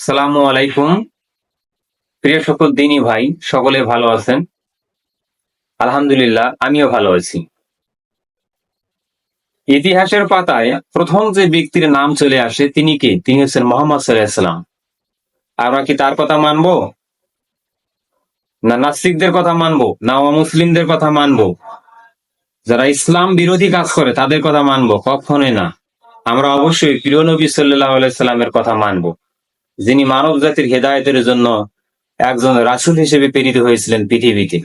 সালামু আলাইকুম। প্রিয় সকল দিনী ভাই, সকলে ভালো আছেন? আলহামদুলিল্লাহ, আমিও ভালো আছি। ইতিহাসের পাতায় প্রথম যে ব্যক্তির নাম চলে আসে তিনি কে? তিনি হচ্ছেন মোহাম্মদ সাল্লাল্লাহু আলাইহি ওয়াসাল্লাম। আমরা কি তার কথা মানবো, না নাস্তিকদের কথা মানবো, না অমুসলিমদের কথা মানবো, যারা ইসলাম বিরোধী কাজ করে তাদের কথা মানবো? কখনোই না। আমরা অবশ্যই প্রিয় নবী সাল্লাল্লাহু আলাইহি সাল্লামের কথা মানবো, যিনি মানব জাতির হেদায়েতের জন্য একজন রাসূল হিসেবে প্রেরিত হয়েছিলেন পৃথিবীতে।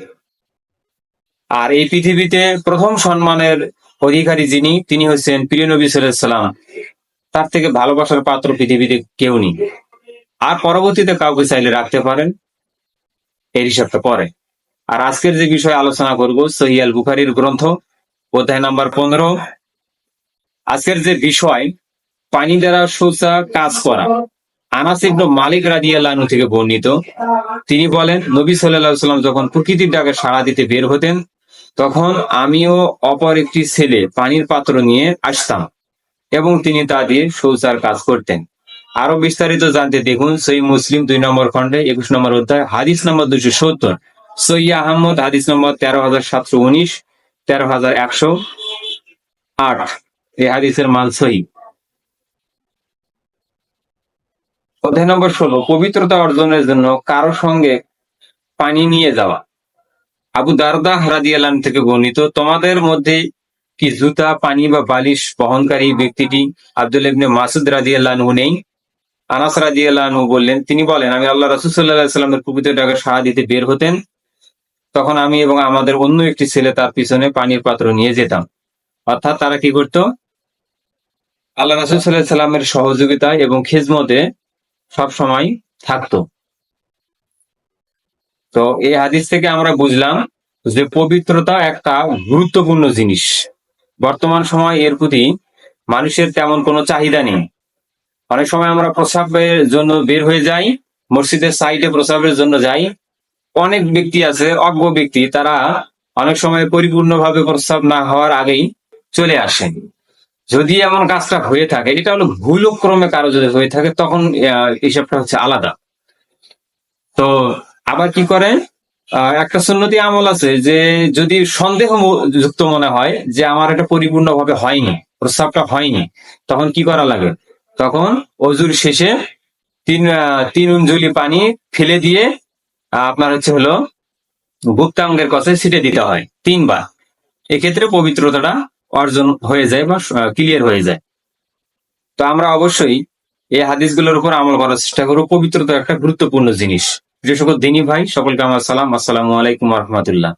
আর এই পৃথিবীতে প্রথম সম্মানের অধিকারী যিনি, তিনি হচ্ছেন প্রিয় নবী সাল্লাল্লাহু আলাইহি সাল্লাম। তার থেকে ভালোবাসার পাত্র পৃথিবীতে কেউ নেই। আর পরবর্তীতে কাউকে চাইলে রাখতে পারেন, এর হিসাবটা পরে। আর আজকের যে বিষয়ে আলোচনা করব, সহিহ আল বুখারীর গ্রন্থ, অধ্যায় নাম্বার 15। আজকের যে বিষয়, পানি দ্বারা সোজা কাজ করা। আনাস ইবনে মালিক রাদিয়াল্লাহু আনহু থেকে বর্ণিত, তিনি বলেন, নবী সাল্লাল্লাহু আলাইহি ওয়াসাল্লাম যখন প্রকৃতির ডাকে সাড়া দিতে বের হতেন, তখন আমিও অপর একটি ছেলে পানির পাত্র নিয়ে আসতাম এবং তিনি তা দিয়ে শৌচার কাজ করতেন। আরো বিস্তারিত জানতে দেখুন সহিহ মুসলিম 2 নম্বর খণ্ডে 21 নম্বর অধ্যায়, হাদিস নম্বর 270, সহিহ আহমদ হাদিস নম্বর 13,719, 13,108। এই হাদিসের মান সহিহ। অধ্যায় নম্বর 16, পবিত্রতা অর্জনের জন্য কারো সঙ্গে পানি নিয়ে যাওয়া। আবু দারদাহ রাদিয়াল্লাহু আনহু থেকে বর্ণিত, তোমাদের মধ্যে কি জুতা, পানি বা বালিশ বহনকারী ব্যক্তিটি আব্দুল্লাহ ইবনে মাসউদ রাদিয়াল্লাহু আনহু নেই? আনাস রাদিয়াল্লাহু আনহু বললেন, তিনি বলেন, আমি আল্লাহ রাসূল সাল্লাল্লাহু আলাইহি ওয়াসাল্লামের পবিত্র ডাকে সাড়া দিতে বের হতেন, তখন আমি এবং আমাদের অন্য একটি ছেলে তার পিছনে পানির পাত্র নিয়ে যেতাম। অর্থাৎ তারা কি করত? আল্লাহ রাসূল সাল্লাল্লাহু আলাইহি ওয়াসাল্লামের সহযোগিতায় এবং খিদমতে সব সময় থাকতো। তো এই হাদিস থেকে আমরা বুঝলাম যে পবিত্রতা একটা গুরুত্বপূর্ণ জিনিস। বর্তমান সময় এর প্রতি মানুষের তেমন কোনো চাহিদা নেই। অনেক সময় আমরা প্রস্রাবের জন্য বের হয়ে যাই, মসজিদের সাইডে প্রস্রাবের জন্য যাই। অনেক ব্যক্তি আছে, অজ্ঞ ব্যক্তি, তারা অনেক সময় পরিপূর্ণভাবে প্রস্রাব না হওয়ার আগেই চলে আসে। যদি এমন কাজটা হয়ে থাকে, এটা হলো ভুলক্রমে কারো যদি হয়ে থাকে, তখন হিসাবটা হচ্ছে আলাদা। তো আবার কি করে, একটা সুন্নতি আমল আছে যে যদি সন্দেহ যুক্ত মনে হয় যে আমার এটা পরিপূর্ণভাবে হয়নি, প্রস্রাবটা হয়নি, তখন কি করা লাগে? তখন অজুর শেষে তিন উঞ্জলি পানি ফেলে দিয়ে আপনার হলো গুপ্তাঙ্গের কাছে ছিটে দিতে হয় 3 বার। এক্ষেত্রে পবিত্রতাটা অর্জন হয়ে যায় বা ক্লিয়ার হয়ে যায়। তো আমরা অবশ্যই এই হাদিসগুলোর উপর আমল করার চেষ্টা করব। পবিত্রতা একটা গুরুত্বপূর্ণ জিনিস। যে সকল দিনী ভাই, সকলকে আমার সালাম, আসসালামু আলাইকুম ওয়া রাহমাতুল্লাহ।